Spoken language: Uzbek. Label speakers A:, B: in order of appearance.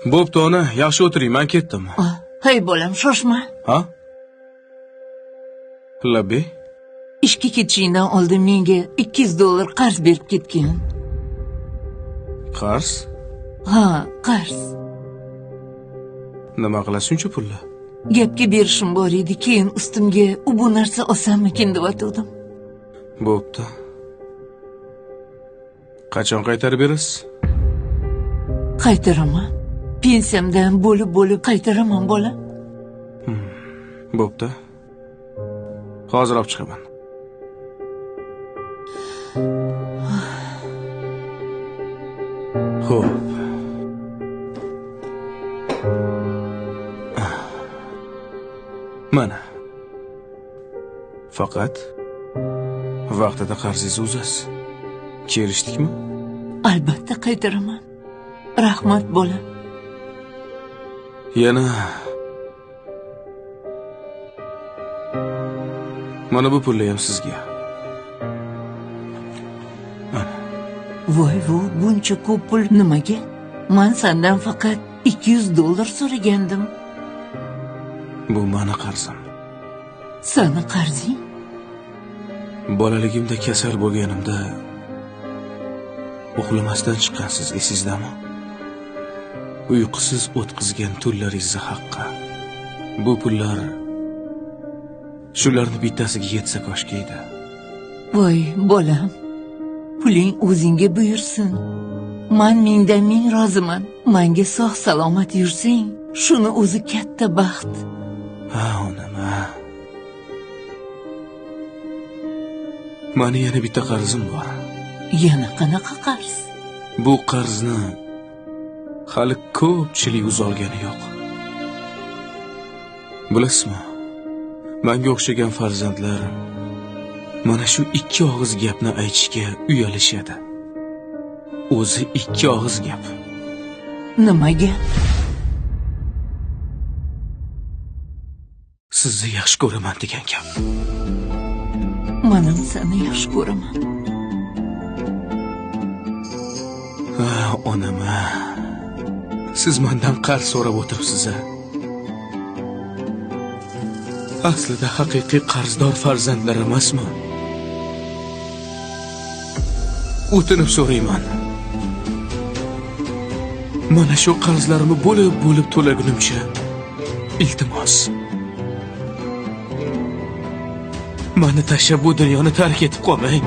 A: Bo'pti ona, yaxshi o'tiring, men ketdim.
B: Hey bolam, shoshma.
A: Ha? Labbi?
B: Ishga ketishingdan oldin menga $200 qarz berib ketgan.
A: Qarz?
B: Ha, qarz.
A: Nima qilasiz uncha pulni?
B: Gapga berishim bor edi, keyin ustimga bu narsa olsammikin deb o'tdim.
A: Bo'pti. Qachon qaytarib berasiz?
B: Qaytaraman. Pensiyamdan bo'lib qaytaraman bola.
A: Bo'pti. Hozir olib chiqaman. Xo'p. Mana. Faqat vaqtida qarzingizni uzasiz. Kelishdikmi?
B: Albatta qaytaraman. Rahmat bola.
A: Yana mana bu pulni ham sizga.
B: Voy, buncha ko'p pul nimaga? Men sendan faqat $200 so'ragandim.
A: Bu meni qarzim.
B: Seni qarzing?
A: Bolaligimda kasal bo'lganimda uxlamasdan chiqqansiz, esizdami? Uyqusiz o'tkazgan tunlaringizni haqqa. Bu pullar shularni bittasiga yetsa koshki edi.
B: Voy bolam, puling o'zingga buyursin. Men mingdan ming roziman. Menga sog' salomat yursang, shuni o'zi katta baxt.
A: Ha, onam. Mani yana bitta qarzim bor.
B: Yana qanaqa qarz?
A: Bu qarzni hali ko'pchilik uzolgani yo'q. Bilasizmi? Menga o'xshagan farzandlar mana shu ikki og'iz gapni aytishga uyalishadi. O'zi ikki og'iz gap.
B: Nimaga?
A: Sizni yaxshi ko'raman degan gap.
B: Men ham seni yaxshi ko'raman.
A: Onam. Siz mendan qarz so'rab o'tiribsiz. Aslida haqiqiy qarzdor farzandlar emasmi? O'tinib so'rayman. Mana shu qarzlarimni bo'lib to'lagunimcha iltimos. Meni tashlab bu dunyoni tark etib qolmang.